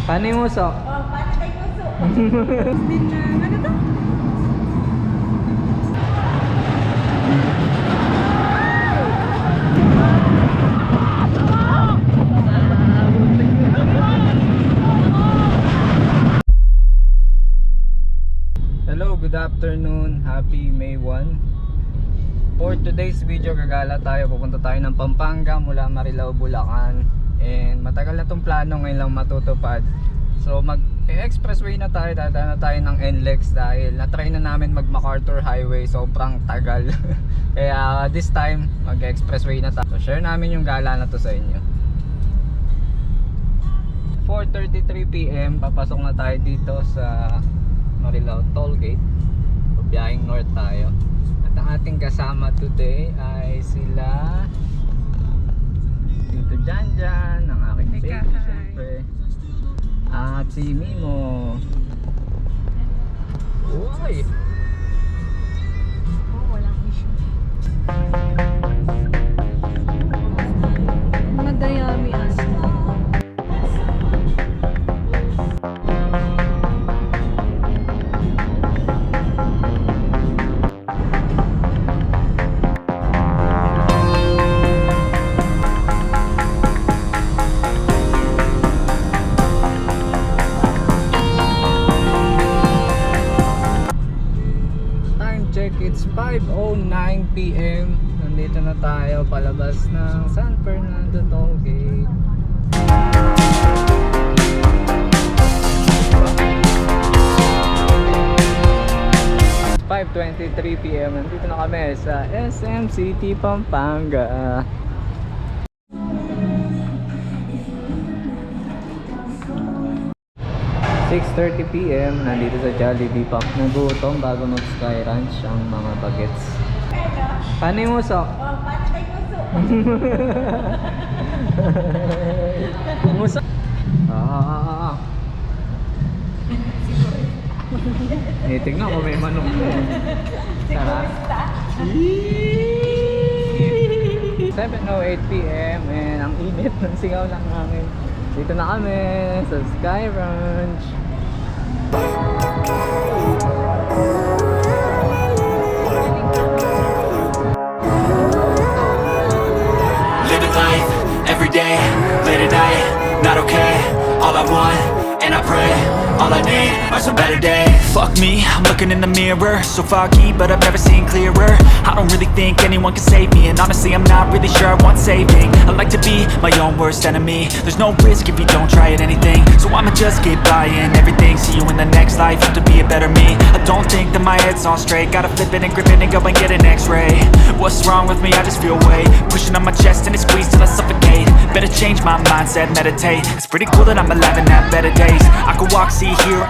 Paano yung uso? Oh, paano tayo puso? Din na, ano to? Hello, good afternoon. Happy May 1. For today's video, gagala tayo. Pupunta tayo ng Pampanga mula Marilao, Bulacan. And matagal na tong plano, ngayon lang matutupad. So mag-expressway na tayo. Dadaan na tayo ng NLEX dahil na-try na namin mag MacArthur Highway. Sobrang tagal. Kaya this time, mag-expressway na tayo. So share namin yung gala na to sa inyo. 4:33 PM, papasok na tayo dito sa Marilao Tollgate. Biyaheng north tayo. At ang ating kasama today ay sila Tito Janjan, ang aking baby syempre, at si Mimo. Uy! Oh, walang issue. Madayami asma. It's 5:09 PM. Nandito na tayo palabas ng San Fernando Tollgate. It's 5:23 PM. Nandito na kami sa SM City, Pampanga. .30 PM, nandito sa Jollibee Pop. Nagutom bago mag Sky Ranch ang mga bagets. Paano yung uso? Oh, paano tayo puso? Uso? Tingnan ko may manok mo. Sarap. 7:08 PM and ang init ng singaw ng hangin. Dito na kami sa Sky Ranch. Living life, everyday, late at night, not okay. All I want, and I pray, all I need are some better days. Fuck me, I'm looking in the mirror, so foggy, but I've never seen clearer. I don't really think anyone can save me, and honestly I'm not really sure I want saving. I like to be my own worst enemy. There's no risk if you don't try at anything, so I'ma just keep buying everything. See you in the next life, have to be a better me. I don't think that my head's on straight, gotta flip it and grip it and go and get an x-ray. What's wrong with me? I just feel weight pushing on my chest and it squeezes till I suffocate. Better change my mindset, meditate. It's pretty cool that I'm alive and have better days. I could walk, see, hear,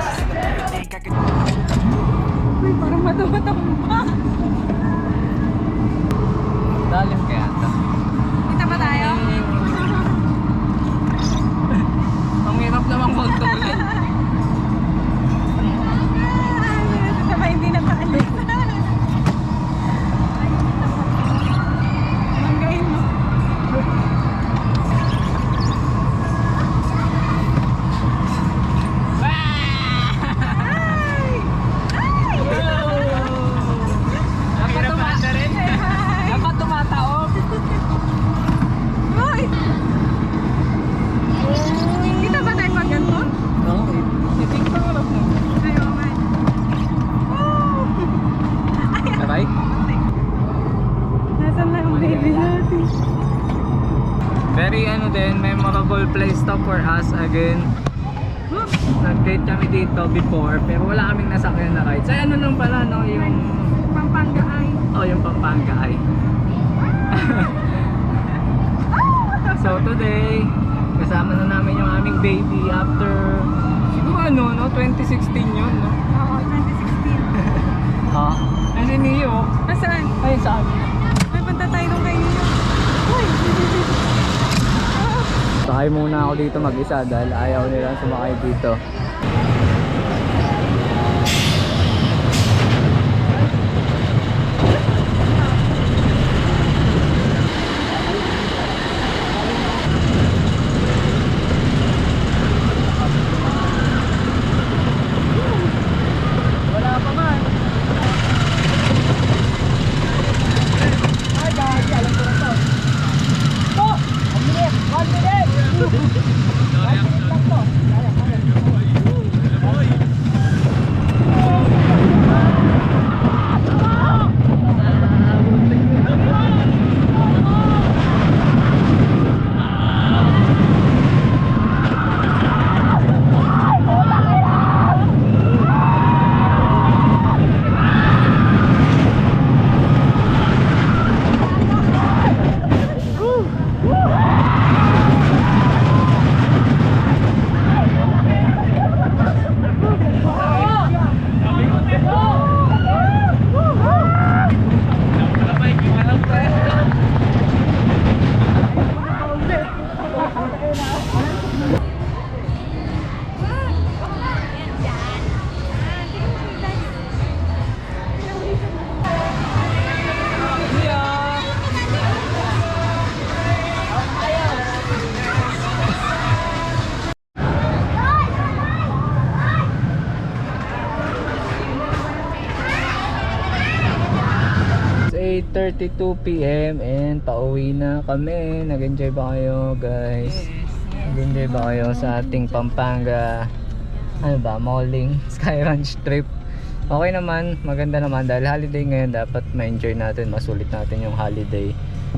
think I could... Uy, parang matawa-tawa. Dalim kaya ito. Kita ba tayo? Ang hirap naman kontrolin. Sabay hindi nakaalis. Manggain mo. Dapat tumataob. Uy! Kita ba tayo pag ganito? No, iting pangarap mo. Ayaw nga. Oh! Sabay? Nasaan na yung baby natin? Very memorable place to for us again. Nag-date kami dito before pero wala kaming nasakyan na ride. So ano nung pala no, yung Pampanga ay. oh, yung Pampanga ay. So today, kasama na namin yung aming baby after siguro 2016 yun, no? Oo, 2016. Ha? Ano niyo? Nasaan? Ay, sa amin. May punta tayo nung kayo niyo. Uy! Sakay muna ako dito mag-isa dahil ayaw nila sumakay dito. It's 8:32 PM and pauwi na kami. Nag-enjoy ba kayo, guys? Nag-enjoy ba kayo sa ating Pampanga ano ba, malling Sky Ranch trip? Okay naman, maganda naman dahil holiday ngayon, dapat ma-enjoy natin, masulit natin yung holiday,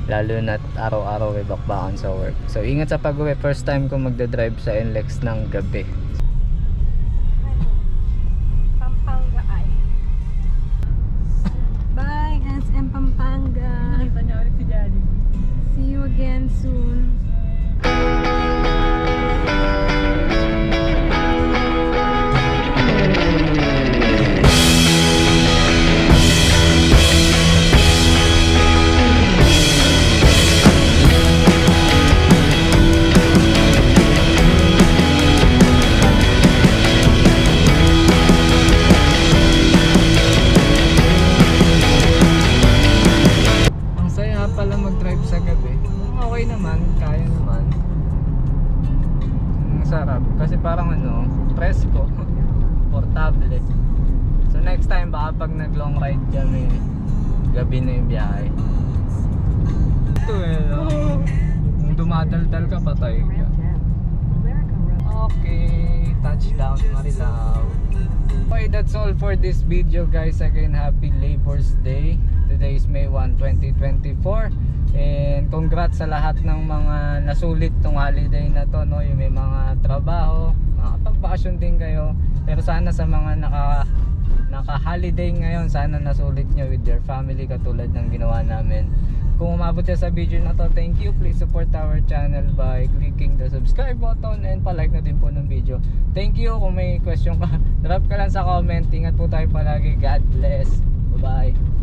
lalo na araw-araw may bakbakan sa work. So ingat sa pag-uwi, first time ko magdadrive sa NLEX ng gabi. Pampanga ay. Bye, SM Pampanga. Nakita niya ulit si Johnny. See you again soon. Ang saya pala mag-drive sa gabi. Okay naman, kaya naman. Ang sarap kasi parang ano, presko, portable. So next time baka pag nag-long ride kami, gabi na yung biyahe. Ito eh, no? Kung dumadaldal ka, patay ka. Okay, touchdown Marilao. Okay, that's all for this video, guys. Again, happy Labor's Day. Today is May 1, 2024. And congrats sa lahat ng mga nasulit tong holiday na to, no? Yung may mga trabaho, makapag-vacation din kayo. Pero sana sa mga naka-holiday ngayon, sana nasulit nyo with your family katulad ng ginawa namin. Kung umabot ka sa video na to, thank you. Please support our channel by clicking the subscribe button and pa-like na din po ng video. Thank you. Kung may question ka, drop ka lang sa comment. Ingat po tayo palagi. God bless. Bye-bye.